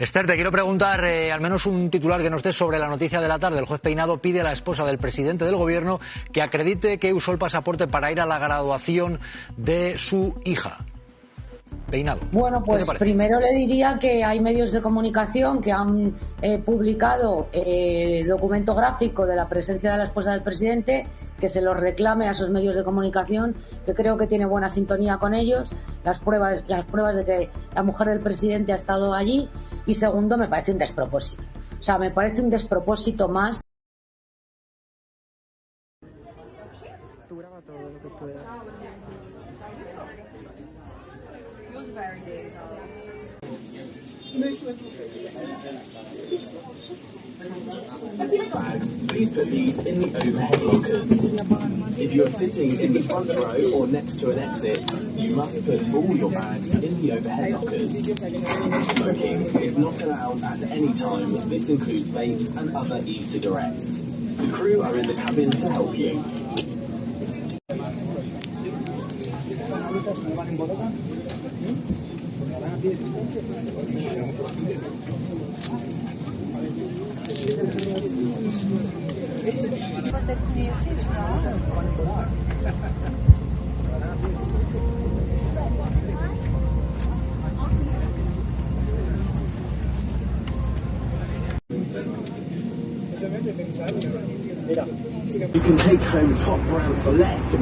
Esther, te quiero preguntar al menos un titular que nos des sobre la noticia de la tarde. El juez Peinado pide a la esposa del presidente del gobierno que acredite que usó el pasaporte para ir a la graduación de su hija. Peinado. Bueno, pues primero le diría que hay medios de comunicación que han publicado documento gráfico de la presencia de la esposa del presidente, que se los reclame a esos medios de comunicación, que creo que tiene buena sintonía con ellos, las pruebas de que la mujer del presidente ha estado allí. Y segundo, me parece un despropósito. O sea, me parece un despropósito más. Tú graba todo lo que puedas. Please put these in the overhead lockers. If you're sitting in the front row or next to an exit, you must put all your bags in the overhead lockers. Smoking is not allowed at any time. This includes vapes and other e-cigarettes. The crew are in the cabin to help you. You can take home top brands for less.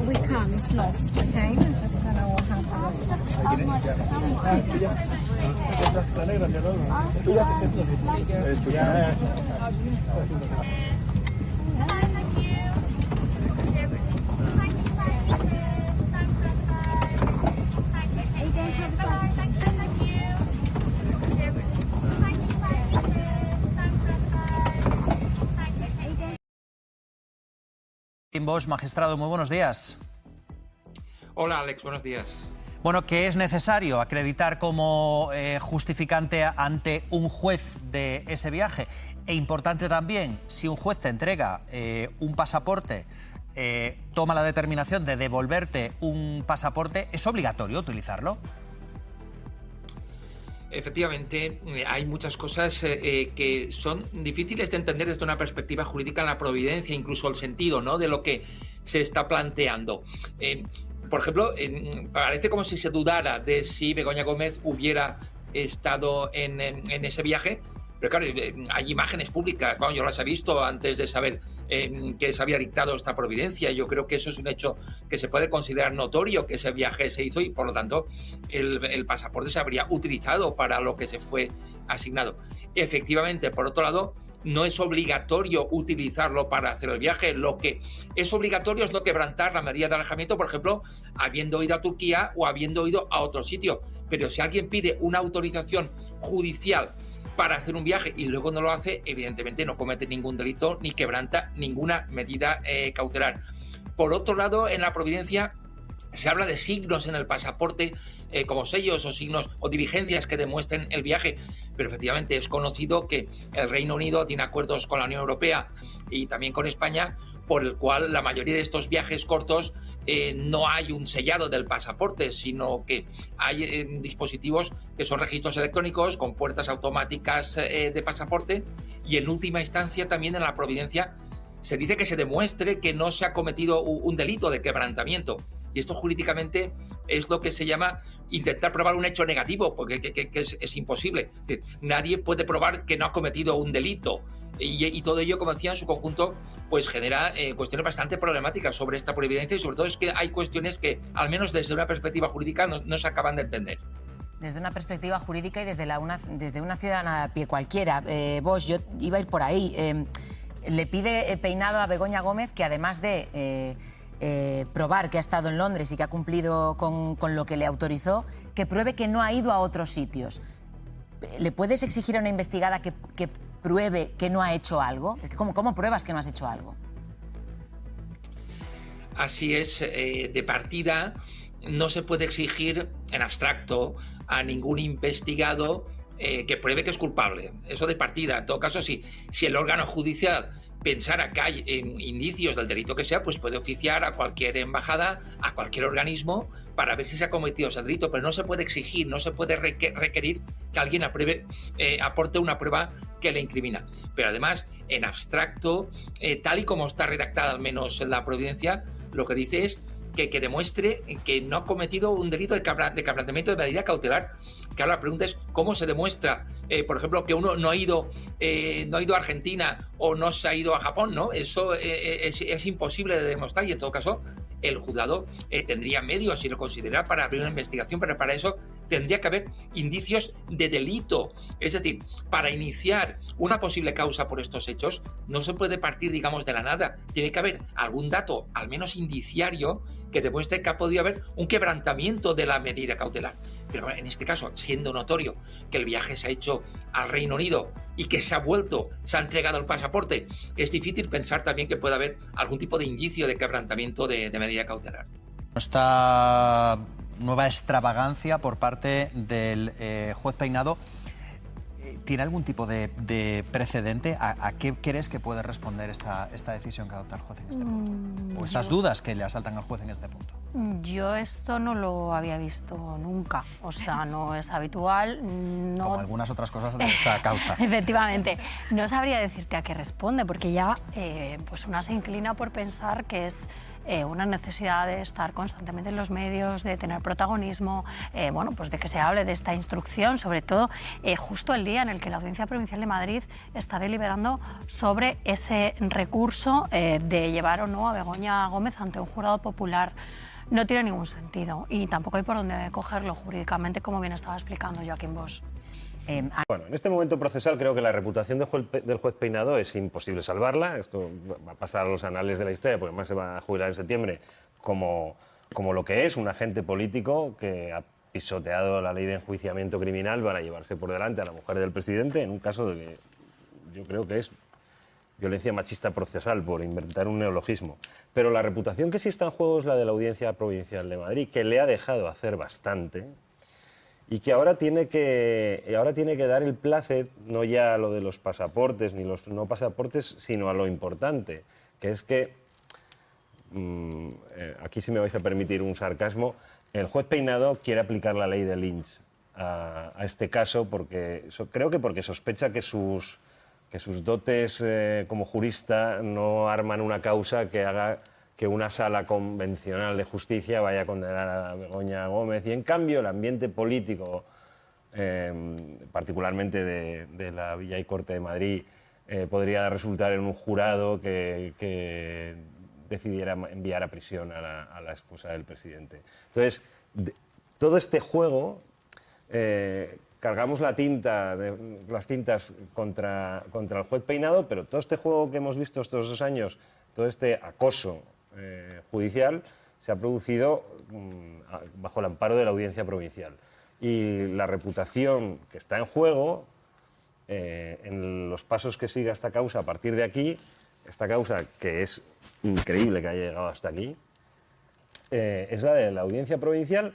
We can, it's lost, okay? I just don't know what Bosch, magistrado, muy buenos días. Hola Alex, buenos días. Bueno, que es necesario acreditar como justificante ante un juez de ese viaje. E importante también, si un juez te entrega un pasaporte, toma la determinación de devolverte un pasaporte, ¿es obligatorio utilizarlo? Efectivamente, hay muchas cosas que son difíciles de entender desde una perspectiva jurídica en la providencia, incluso el sentido, ¿no?, de lo que se está planteando. Por ejemplo, parece como si se dudara de si Begoña Gómez hubiera estado en ese viaje. Pero claro, hay imágenes públicas, bueno, yo las he visto antes de saber que se había dictado esta providencia. Yo creo que eso es un hecho que se puede considerar notorio, que ese viaje se hizo y por lo tanto el pasaporte se habría utilizado para lo que se fue asignado. Efectivamente, por otro lado, no es obligatorio utilizarlo para hacer el viaje. Lo que es obligatorio es no quebrantar la medida de alejamiento, por ejemplo, habiendo ido a Turquía o habiendo ido a otro sitio. Pero si alguien pide una autorización judicial para hacer un viaje y luego no lo hace, evidentemente no comete ningún delito ni quebranta ninguna medida cautelar. Por otro lado, en la providencia se habla de signos en el pasaporte como sellos o signos o diligencias que demuestren el viaje, pero efectivamente es conocido que el Reino Unido tiene acuerdos con la Unión Europea y también con España, por el cual la mayoría de estos viajes cortos no hay un sellado del pasaporte, sino que hay dispositivos que son registros electrónicos con puertas automáticas de pasaporte, y en última instancia también en la providencia se dice que se demuestre que no se ha cometido un delito de quebrantamiento. Y esto jurídicamente es lo que se llama intentar probar un hecho negativo, porque es imposible. Es decir, nadie puede probar que no ha cometido un delito. Y todo ello, como decía, en su conjunto, pues genera cuestiones bastante problemáticas sobre esta providencia, y sobre todo es que hay cuestiones que, al menos desde una perspectiva jurídica, no se acaban de entender. Desde una perspectiva jurídica y desde una ciudadana a pie cualquiera. Vos, yo iba a ir por ahí. Le pide Peinado a Begoña Gómez que, además de probar que ha estado en Londres y que ha cumplido con lo que le autorizó, que pruebe que no ha ido a otros sitios. ¿Le puedes exigir a una investigada que pruebe que no ha hecho algo? Es que ¿cómo pruebas que no has hecho algo? Así es, de partida no se puede exigir en abstracto a ningún investigado que pruebe que es culpable. Eso de partida. En todo caso, si el órgano judicial pensara que hay indicios del delito que sea, pues puede oficiar a cualquier embajada, a cualquier organismo, para ver si se ha cometido ese delito, pero no se puede exigir, no se puede requerir que alguien aporte una prueba que le incrimina. Pero además, en abstracto, tal y como está redactada al menos en la providencia, lo que dice es que demuestre que no ha cometido un delito de quebrantamiento de medida cautelar. Que ahora la pregunta es cómo se demuestra, por ejemplo, que uno no ha ido a Argentina o no se ha ido a Japón, ¿no? Eso es imposible de demostrar, y en todo caso el juzgado tendría medios, si lo considera, para abrir una investigación, pero para eso tendría que haber indicios de delito. Es decir, para iniciar una posible causa por estos hechos no se puede partir, digamos, de la nada. Tiene que haber algún dato, al menos indiciario, que demuestre que ha podido haber un quebrantamiento de la medida cautelar. Pero en este caso, siendo notorio que el viaje se ha hecho al Reino Unido y que se ha ha entregado el pasaporte, es difícil pensar también que pueda haber algún tipo de indicio de quebrantamiento de medida cautelar. Esta nueva extravagancia por parte del juez Peinado, ¿tiene algún tipo de precedente? ¿A qué crees que puede responder esta decisión que adopta el juez en este punto? ¿O estas dudas que le asaltan al juez en este punto? Yo esto no lo había visto nunca, o sea, no es habitual. No... Como algunas otras cosas de esta causa. Efectivamente, no sabría decirte a qué responde, porque ya pues una se inclina por pensar que es una necesidad de estar constantemente en los medios, de tener protagonismo, bueno, pues de que se hable de esta instrucción, sobre todo justo el día en el que la Audiencia Provincial de Madrid está deliberando sobre ese recurso de llevar o no a Begoña Gómez ante un jurado popular. No tiene ningún sentido y tampoco hay por dónde cogerlo jurídicamente, como bien estaba explicando Joaquín Bosch. Bueno, en este momento procesal creo que la reputación del juez Peinado es imposible salvarla. Esto va a pasar a los anales de la historia, porque además se va a jubilar en septiembre como lo que es un agente político que ha pisoteado la ley de enjuiciamiento criminal para llevarse por delante a la mujer del presidente en un caso de que yo creo que es violencia machista procesal, por inventar un neologismo. Pero la reputación que sí está en juego es la de la Audiencia Provincial de Madrid, que le ha dejado hacer bastante y que ahora tiene que dar el placet, no ya a lo de los pasaportes ni los no pasaportes, sino a lo importante, que es que, aquí si me vais a permitir un sarcasmo, el juez Peinado quiere aplicar la ley de Lynch a este caso porque sospecha que sus dotes como jurista no arman una causa que haga que una sala convencional de justicia vaya a condenar a Begoña Gómez. Y en cambio el ambiente político, particularmente de la Villa y Corte de Madrid, podría resultar en un jurado que decidiera enviar a prisión a la esposa del presidente. Entonces, todo este juego... cargamos las tintas contra el juez Peinado, pero todo este juego que hemos visto estos 2 años, todo este acoso judicial, se ha producido bajo el amparo de la Audiencia Provincial. Y la reputación que está en juego, en los pasos que siga esta causa a partir de aquí, esta causa que es increíble que haya llegado hasta aquí, la de la Audiencia Provincial.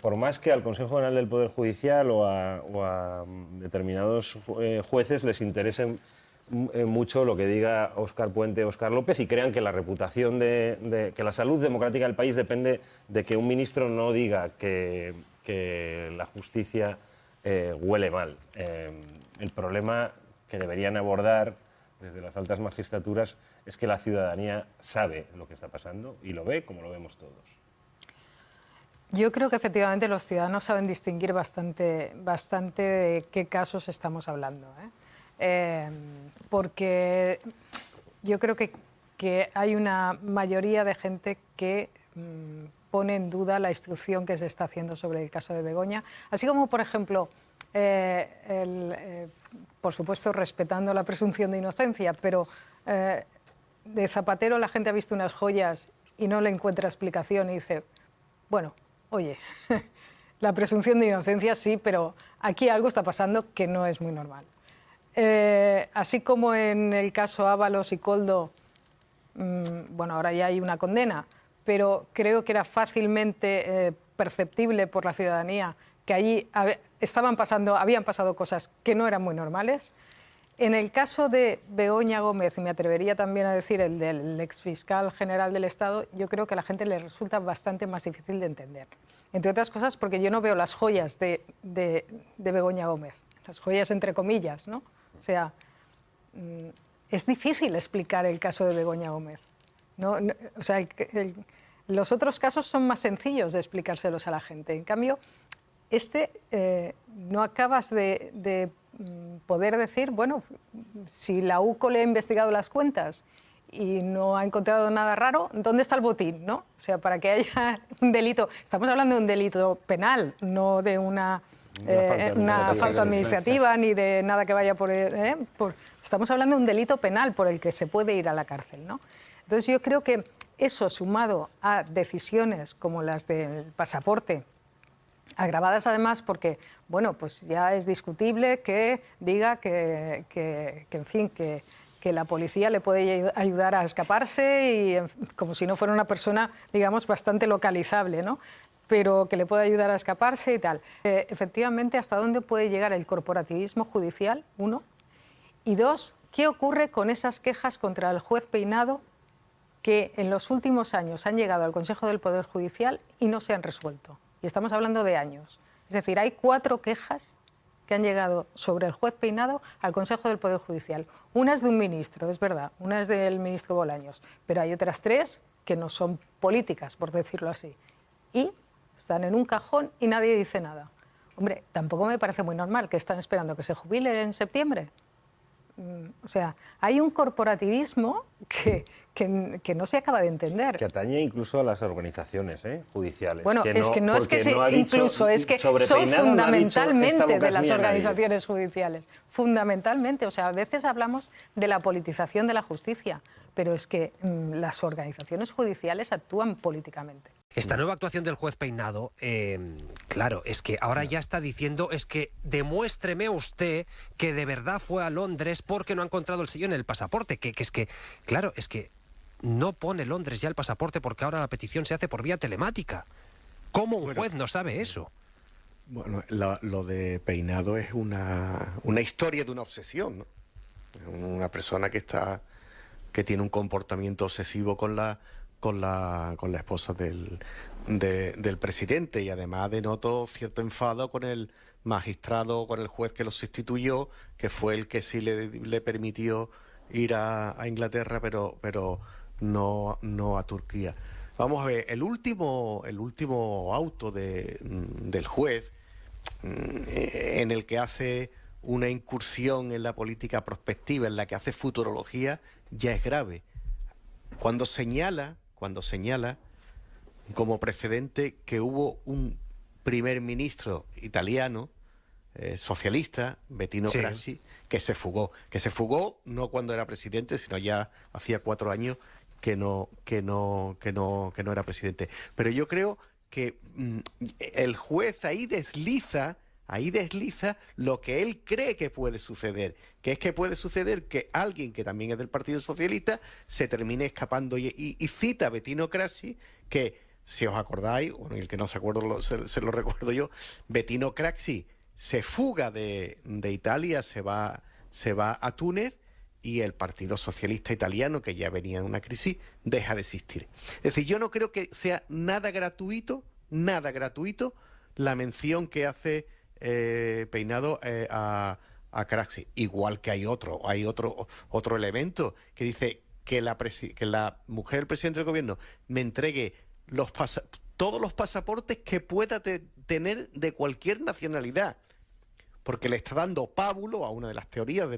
Por más que al Consejo General del Poder Judicial o a determinados jueces les interese mucho lo que diga Óscar Puente, Óscar López, y crean que la reputación que la salud democrática del país depende de que un ministro no diga que la justicia huele mal. El problema que deberían abordar desde las altas magistraturas es que la ciudadanía sabe lo que está pasando y lo ve como lo vemos todos. Yo creo que efectivamente los ciudadanos saben distinguir bastante de qué casos estamos hablando, porque yo creo que hay una mayoría de gente que pone en duda la instrucción que se está haciendo sobre el caso de Begoña, así como, por ejemplo, por supuesto respetando la presunción de inocencia, pero de Zapatero la gente ha visto unas joyas y no le encuentra explicación y dice, bueno, oye, la presunción de inocencia sí, pero aquí algo está pasando que no es muy normal. Así como en el caso Ábalos y Koldo, bueno, ahora ya hay una condena, pero creo que era fácilmente perceptible por la ciudadanía que allí habían pasado cosas que no eran muy normales. En el caso de Begoña Gómez, y me atrevería también a decir el del exfiscal general del Estado, yo creo que a la gente le resulta bastante más difícil de entender. Entre otras cosas porque yo no veo las joyas de Begoña Gómez, las joyas entre comillas, ¿no? O sea, es difícil explicar el caso de Begoña Gómez. O sea, los otros casos son más sencillos de explicárselos a la gente. En cambio, no acabas de poder decir, bueno, si la UCO le ha investigado las cuentas y no ha encontrado nada raro, ¿dónde está el botín? ¿No? O sea, para que haya un delito, estamos hablando de un delito penal, no de una falta administrativa ni de nada que vaya estamos hablando de un delito penal por el que se puede ir a la cárcel, ¿no? Entonces yo creo que eso, sumado a decisiones como las del pasaporte, agravadas además porque, bueno, pues ya es discutible que diga que en fin, que la policía le puede ayudar a escaparse y como si no fuera una persona, digamos, bastante localizable, ¿no? Pero que le puede ayudar a escaparse y tal. Efectivamente, ¿hasta dónde puede llegar el corporativismo judicial? Uno. Y dos, ¿qué ocurre con esas quejas contra el juez Peinado que en los últimos años han llegado al Consejo del Poder Judicial y no se han resuelto? Y estamos hablando de años. Es decir, hay 4 quejas que han llegado sobre el juez Peinado al Consejo del Poder Judicial. Una es de un ministro, es verdad, una es del ministro Bolaños, pero hay otras 3 que no son políticas, por decirlo así. Y están en un cajón y nadie dice nada. Hombre, tampoco me parece muy normal que están esperando que se jubile en septiembre. O sea, hay un corporativismo que no se acaba de entender. Que atañe incluso a las organizaciones judiciales. Bueno, es que son fundamentalmente de las organizaciones judiciales. Fundamentalmente. O sea, a veces hablamos de la politización de la justicia, pero es que las organizaciones judiciales actúan políticamente. Esta nueva actuación del juez Peinado, claro, es que ahora ya está diciendo, es que demuéstreme usted que de verdad fue a Londres porque no ha encontrado el sello en el pasaporte, que es que, claro, es que no pone Londres ya el pasaporte porque ahora la petición se hace por vía telemática. ¿Cómo un juez no sabe eso? Bueno, lo de Peinado es una historia de una obsesión, ¿no? Una persona que tiene un comportamiento obsesivo con la esposa del presidente, y además denotó cierto enfado con el magistrado, con el juez que lo sustituyó, que fue el que sí le permitió ir a Inglaterra, pero no a Turquía. Vamos a ver, el último auto del juez, en el que hace una incursión en la política prospectiva, en la que hace futurología, ya es grave. Cuando señala como precedente que hubo un primer ministro italiano socialista, Bettino Craxi, que se fugó no cuando era presidente, sino ya hacía 4 años que no era presidente. Pero yo creo que el juez ahí desliza ahí desliza lo que él cree que puede suceder, que es que puede suceder que alguien que también es del Partido Socialista se termine escapando y cita a Bettino Craxi, que, si os acordáis, bueno, el que no se acuerda se lo recuerdo yo, Bettino Craxi se fuga de Italia, se va a Túnez, y el Partido Socialista Italiano, que ya venía en una crisis, deja de existir. Es decir, yo no creo que sea nada gratuito la mención que hace Peinado a Craxi. Igual que hay otro elemento que dice que la mujer del presidente del gobierno me entregue todos los pasaportes que pueda tener de cualquier nacionalidad, porque le está dando pábulo a una de las teorías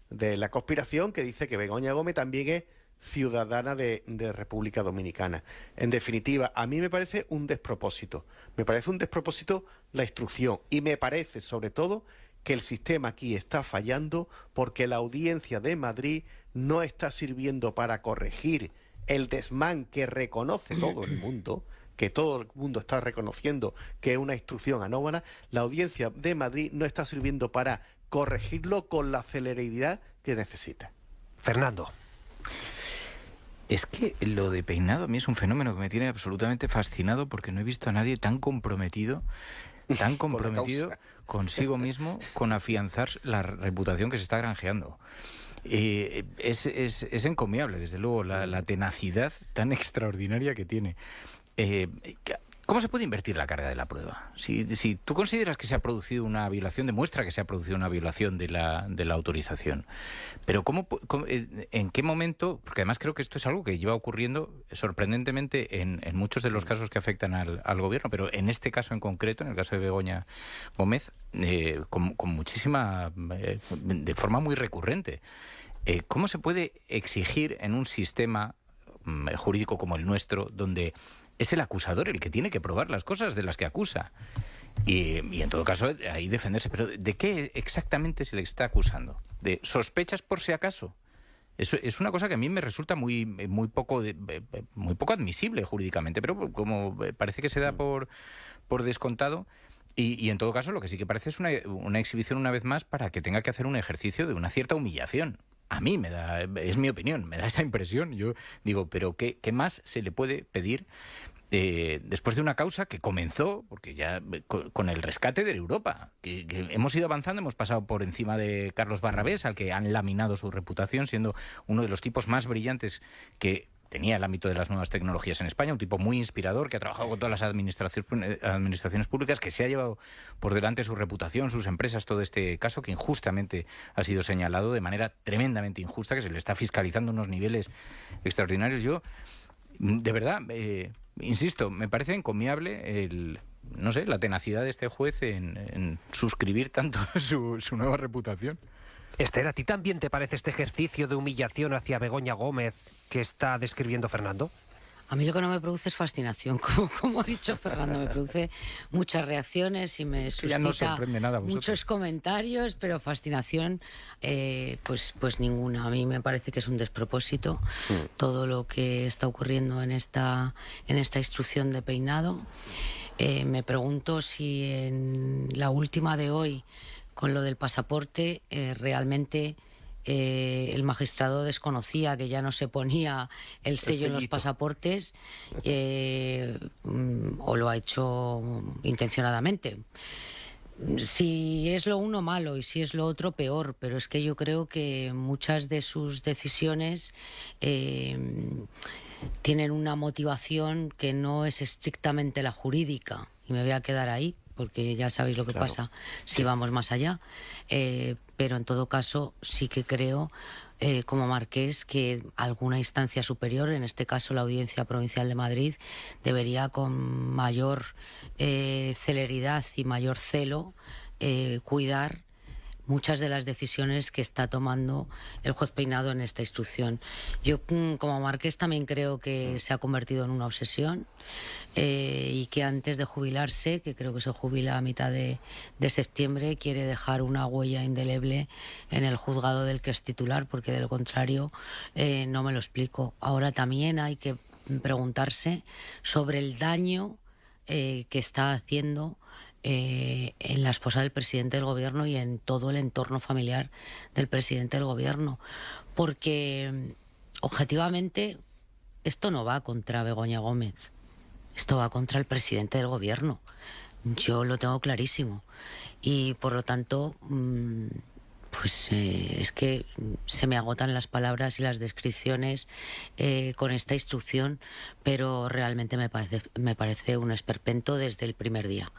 de la conspiración, que dice que Begoña Gómez también es ciudadana de República Dominicana. En definitiva, a mí me parece un despropósito. Me parece un despropósito la instrucción, y me parece, sobre todo, que el sistema aquí está fallando porque la Audiencia de Madrid no está sirviendo para corregir el desmán que reconoce todo el mundo, que todo el mundo está reconociendo que es una instrucción anómala. La Audiencia de Madrid no está sirviendo para corregirlo con la celeridad que necesita. Fernando. Es que lo de Peinado a mí es un fenómeno que me tiene absolutamente fascinado, porque no he visto a nadie tan comprometido consigo mismo, con afianzar la reputación que se está granjeando. Es encomiable, desde luego, la tenacidad tan extraordinaria que tiene. ¿Cómo se puede invertir la carga de la prueba? Si tú consideras que se ha producido una violación, demuestra que se ha producido una violación de la autorización. Pero ¿en qué momento? Porque además creo que esto es algo que lleva ocurriendo sorprendentemente en muchos de los casos que afectan al gobierno, pero en este caso en concreto, en el caso de Begoña Gómez, con muchísima, de forma muy recurrente. ¿Cómo se puede exigir en un sistema jurídico como el nuestro, donde es el acusador el que tiene que probar las cosas de las que acusa? Y en todo caso, ahí defenderse. Pero ¿de qué exactamente se le está acusando? ¿De sospechas por si acaso? Eso es una cosa que a mí me resulta muy poco admisible jurídicamente, pero como parece que se da por descontado. Y en todo caso, lo que sí que parece es una exhibición, una vez más, para que tenga que hacer un ejercicio de una cierta humillación. A mí es mi opinión, me da esa impresión. Yo digo, pero ¿qué más se le puede pedir después de una causa que comenzó, porque ya con el rescate de Europa, que hemos ido avanzando, hemos pasado por encima de Carlos Barrabés, al que han laminado su reputación, siendo uno de los tipos más brillantes que tenía el ámbito de las nuevas tecnologías en España, un tipo muy inspirador, que ha trabajado con todas las administraciones públicas, que se ha llevado por delante su reputación, sus empresas, todo este caso que injustamente ha sido señalado de manera tremendamente injusta, que se le está fiscalizando unos niveles extraordinarios. Yo, de verdad, insisto, me parece encomiable la tenacidad de este juez en suscribir tanto su nueva reputación. Esther, ¿a ti también te parece este ejercicio de humillación hacia Begoña Gómez que está describiendo Fernando? A mí lo que no me produce es fascinación, como ha dicho Fernando, me produce muchas reacciones y me suscita no sorprende nada muchos comentarios, pero fascinación, pues ninguna. A mí me parece que es un despropósito todo lo que está ocurriendo en esta instrucción de Peinado. Me pregunto si en la última de hoy, con lo del pasaporte, realmente el magistrado desconocía que ya no se ponía el sello en los pasaportes o lo ha hecho intencionadamente. Si es lo uno, malo, y si es lo otro, peor, pero es que yo creo que muchas de sus decisiones tienen una motivación que no es estrictamente la jurídica, y me voy a quedar ahí, porque ya sabéis lo que pasa si vamos más allá. Pero en todo caso sí que creo, como marqués, que alguna instancia superior, en este caso la Audiencia Provincial de Madrid, debería con mayor celeridad y mayor celo cuidar muchas de las decisiones que está tomando el juez Peinado en esta instrucción. Yo, como marqués, también creo que se ha convertido en una obsesión y que antes de jubilarse, que creo que se jubila a mitad de septiembre, quiere dejar una huella indeleble en el juzgado del que es titular, porque de lo contrario no me lo explico. Ahora también hay que preguntarse sobre el daño que está haciendo en la esposa del presidente del gobierno y en todo el entorno familiar del presidente del gobierno. Porque objetivamente esto no va contra Begoña Gómez, esto va contra el presidente del gobierno. Yo lo tengo clarísimo. Y por lo tanto, pues es que se me agotan las palabras y las descripciones con esta instrucción, pero realmente me parece un esperpento desde el primer día.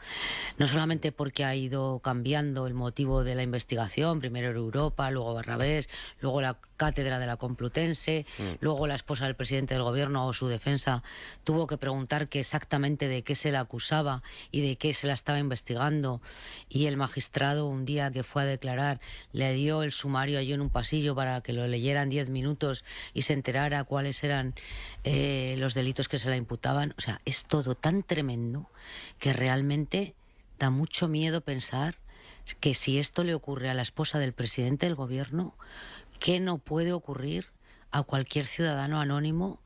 No solamente porque ha ido cambiando el motivo de la investigación, primero Europa, luego Barrabés, luego la cátedra de la Complutense, luego la esposa del presidente del gobierno o su defensa tuvo que preguntar que exactamente de qué se la acusaba y de qué se la estaba investigando, y el magistrado un día que fue a declarar le dio el sumario allí en un pasillo para que lo leyeran 10 minutos y se enterara cuáles eran los delitos que se la imputaban. O sea, es todo tan tremendo que realmente da mucho miedo pensar que si esto le ocurre a la esposa del presidente del gobierno, ¿qué no puede ocurrir a cualquier ciudadano anónimo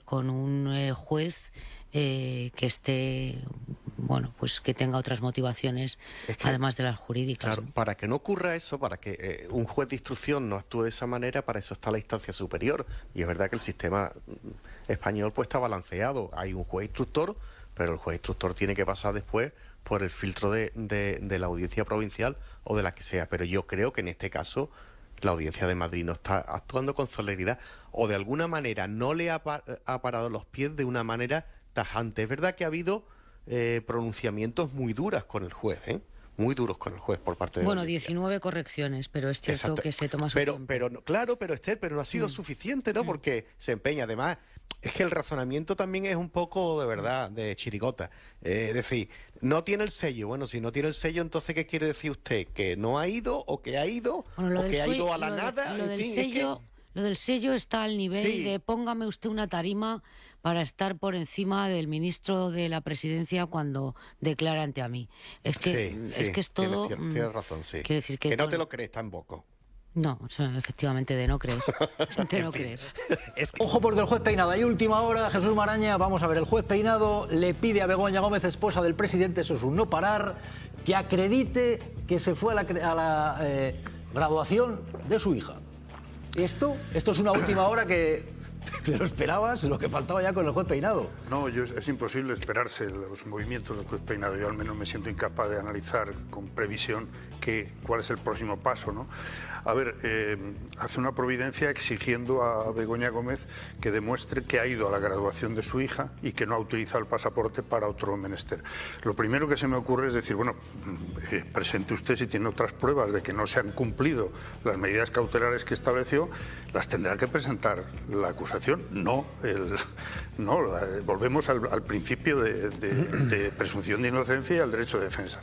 con un juez que esté, bueno, pues que tenga otras motivaciones además de las jurídicas? Claro, para que no ocurra eso, para que un juez de instrucción no actúe de esa manera, para eso está la instancia superior. Y es verdad que el sistema español pues está balanceado. Hay un juez instructor, pero el juez instructor tiene que pasar después por el filtro de la audiencia provincial o de la que sea. Pero yo creo que en este caso la Audiencia de Madrid no está actuando con celeridad, o de alguna manera no le ha parado los pies de una manera tajante. Es verdad que ha habido pronunciamientos muy duros con el juez, muy duros con el juez por parte de la audiencia. 19 correcciones, pero es cierto que se toma su tiempo. Pero Esther, pero no ha sido suficiente, ¿no? Porque se empeña. Además, es que el razonamiento también es un poco, de verdad, de chirigota. Es decir, no tiene el sello. Bueno, si no tiene el sello, entonces, ¿qué quiere decir usted? ¿Que no ha ido o que ha ido? Bueno, ¿O que ha ido a la nada? Lo del sello está al nivel de póngame usted una tarima para estar por encima del ministro de la Presidencia cuando declara ante a mí. Es que es todo... Tienes razón, sí. Quiero decir que no te lo crees tampoco. No, o sea, efectivamente, de no creer. De no creer. Ojo, porque el juez Peinado, hay última hora, Jesús Maraña, vamos a ver, el juez Peinado le pide a Begoña Gómez, esposa del presidente, eso es un no parar, que acredite que se fue a la graduación de su hija. Esto es una última hora que te lo esperabas, lo que faltaba ya con el juez Peinado. No, es imposible esperarse los movimientos del juez Peinado. Yo al menos me siento incapaz de analizar con previsión cuál es el próximo paso, ¿no? A ver, hace una providencia exigiendo a Begoña Gómez que demuestre que ha ido a la graduación de su hija y que no ha utilizado el pasaporte para otro menester. Lo primero que se me ocurre es decir, bueno, presente usted si tiene otras pruebas de que no se han cumplido las medidas cautelares que estableció, las tendrá que presentar la acusación. Volvemos al principio de presunción de inocencia y al derecho de defensa.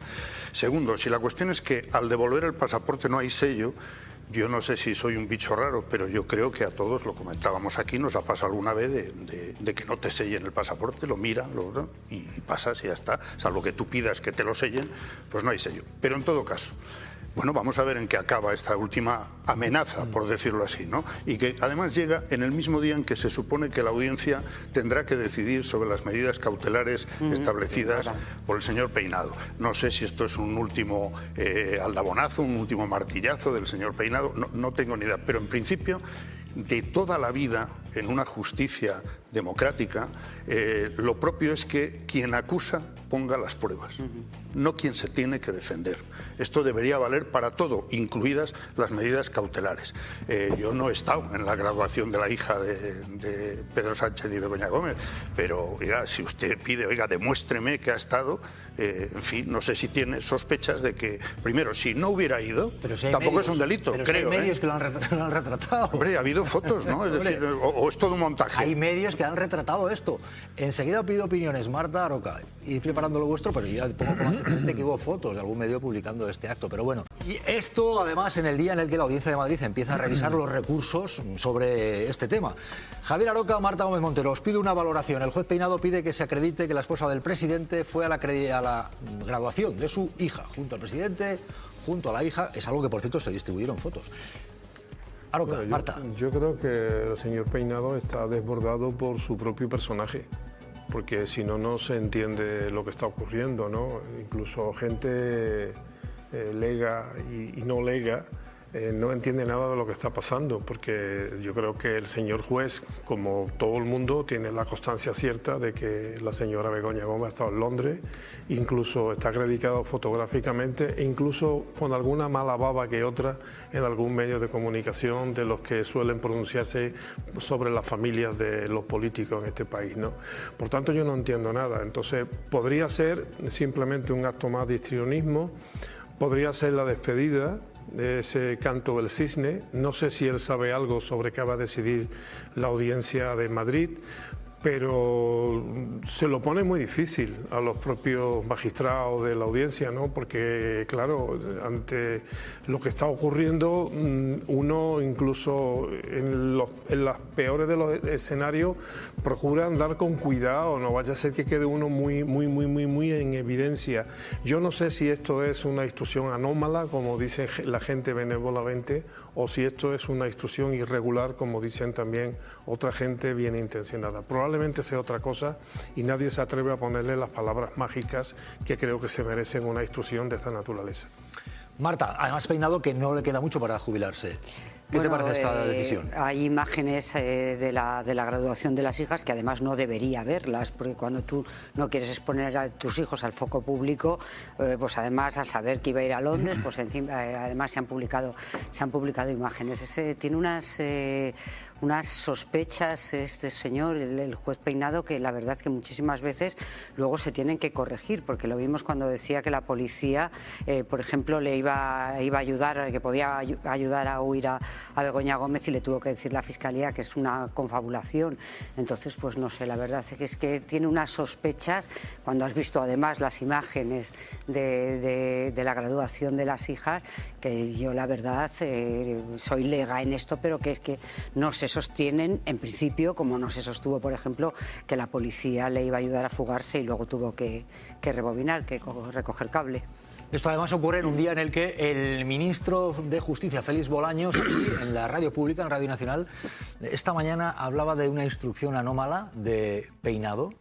Segundo, si la cuestión es que al devolver el pasaporte no hay sello, yo no sé si soy un bicho raro, pero yo creo que a todos, lo comentábamos aquí, nos ha pasado alguna vez de que no te sellen el pasaporte, lo mira y pasas y ya está. Salvo que tú pidas que te lo sellen, pues no hay sello. Pero en todo caso, bueno, vamos a ver en qué acaba esta última amenaza, por decirlo así, ¿no? Y que además llega en el mismo día en que se supone que la audiencia tendrá que decidir sobre las medidas cautelares establecidas por el señor Peinado. No sé si esto es un último aldabonazo, un último martillazo del señor Peinado, no tengo ni idea, pero en principio, de toda la vida en una justicia democrática, lo propio es que quien acusa ponga las pruebas, no quien se tiene que defender. Esto debería valer para todo, incluidas las medidas cautelares. Yo no he estado en la graduación de la hija de Pedro Sánchez y Begoña Gómez, pero oiga, si usted pide, oiga, demuéstreme que ha estado, en fin, no sé si tiene sospechas de que, primero, si no hubiera ido, tampoco es un delito, pero creo. Hay medios que lo han retratado. Hombre, ha habido fotos, ¿no? Es decir, o es todo un montaje. Hay medios que han retratado esto. Enseguida pido opiniones, Marta Aroca, y preparando lo vuestro, pero ya pongo como antecedente que hubo fotos de algún medio publicando este acto. Pero bueno, y esto además en el día en el que la Audiencia de Madrid empieza a revisar los recursos sobre este tema. Javier Aroca, Marta Gómez Montero, os pido una valoración. El juez Peinado pide que se acredite que la esposa del presidente fue a la graduación de su hija, junto al presidente, junto a la hija. Es algo que, por cierto, se distribuyeron fotos. Aroca, Marta. Yo creo que el señor Peinado está desbordado por su propio personaje, porque si no, no se entiende lo que está ocurriendo, ¿no? Incluso gente lega y no lega no entiende nada de lo que está pasando, porque yo creo que el señor juez, como todo el mundo, tiene la constancia cierta de que la señora Begoña Gómez ha estado en Londres, incluso está acreditado fotográficamente e incluso con alguna mala baba que otra en algún medio de comunicación de los que suelen pronunciarse sobre las familias de los políticos en este país, ¿no? Por tanto, yo no entiendo nada. Entonces, podría ser simplemente un acto más de histrionismo, podría ser la despedida de ese canto del cisne. No sé si él sabe algo sobre qué va a decidir la audiencia de Madrid, pero se lo pone muy difícil a los propios magistrados de la audiencia, ¿no? Porque, claro, ante lo que está ocurriendo, uno incluso en los peores de los escenarios procura andar con cuidado, no vaya a ser que quede uno muy en evidencia. Yo no sé si esto es una instrucción anómala, como dice la gente benevolamente, o si esto es una instrucción irregular, como dicen también otra gente bien intencionada. Probablemente sea otra cosa y nadie se atreve a ponerle las palabras mágicas que creo que se merecen una instrucción de esta naturaleza. Marta, además Peinado que no le queda mucho para jubilarse. ¿Qué te parece esta decisión? Hay imágenes de la graduación de las hijas que además no debería verlas, porque cuando tú no quieres exponer a tus hijos al foco público, pues además al saber que iba a ir a Londres, pues encima, además se han publicado imágenes. Tiene unas sospechas este señor, el juez Peinado, que la verdad que muchísimas veces luego se tienen que corregir, porque lo vimos cuando decía que la policía, por ejemplo, le iba a ayudar, que podía ayudar a huir a Begoña Gómez, y le tuvo que decir la Fiscalía que es una confabulación. Entonces, pues no sé, la verdad es que tiene unas sospechas, cuando has visto además las imágenes de la graduación de las hijas, que yo la verdad soy lega en esto, pero que es que no se sostienen en principio, como no se sostuvo, por ejemplo, que la policía le iba a ayudar a fugarse y luego tuvo que rebobinar, que recoger cable. Esto además ocurre en un día en el que el ministro de Justicia, Félix Bolaños, en la radio pública, en Radio Nacional, esta mañana hablaba de una instrucción anómala de Peinado.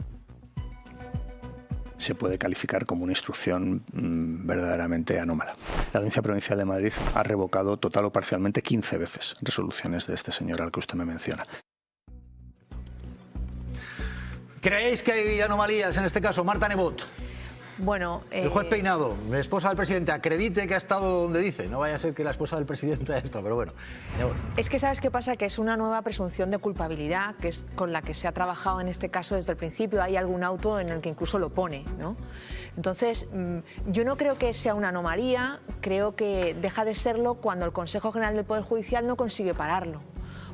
Se puede calificar como una instrucción verdaderamente anómala. La Audiencia Provincial de Madrid ha revocado total o parcialmente 15 veces resoluciones de este señor al que usted me menciona. ¿Creéis que hay anomalías en este caso? Marta Nebot. Bueno, el juez Peinado, la esposa del presidente, acredite que ha estado donde dice. No vaya a ser que la esposa del presidente haya estado, pero bueno. Es que ¿sabes qué pasa? Que es una nueva presunción de culpabilidad, que es con la que se ha trabajado en este caso desde el principio. Hay algún auto en el que incluso lo pone, ¿no? Entonces, yo no creo que sea una anomalía, creo que deja de serlo cuando el Consejo General del Poder Judicial no consigue pararlo.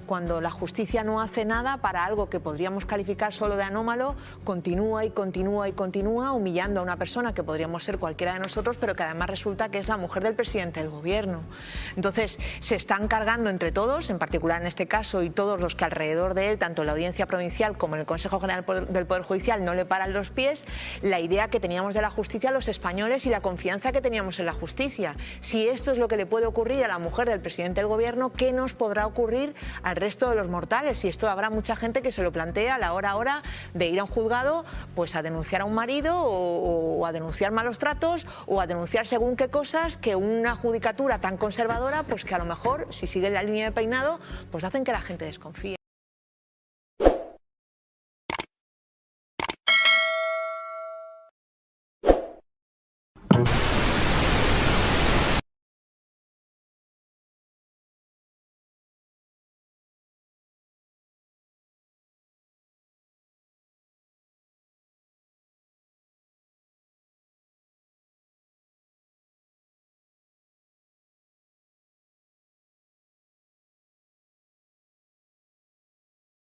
Cuando la justicia no hace nada para algo que podríamos calificar solo de anómalo, continúa y continúa y continúa humillando a una persona que podríamos ser cualquiera de nosotros, pero que además resulta que es la mujer del presidente del gobierno. Entonces, se están cargando entre todos, en particular en este caso, y todos los que alrededor de él, tanto en la Audiencia Provincial como en el Consejo General del Poder Judicial, no le paran los pies, la idea que teníamos de la justicia los españoles y la confianza que teníamos en la justicia. Si esto es lo que le puede ocurrir a la mujer del presidente del gobierno, ¿qué nos podrá ocurrir al resto de los mortales? Y esto habrá mucha gente que se lo plantea a la hora de ir a un juzgado, pues a denunciar a un marido o a denunciar malos tratos o a denunciar según qué cosas que una judicatura tan conservadora, pues que a lo mejor, si sigue la línea de Peinado, pues hacen que la gente desconfíe.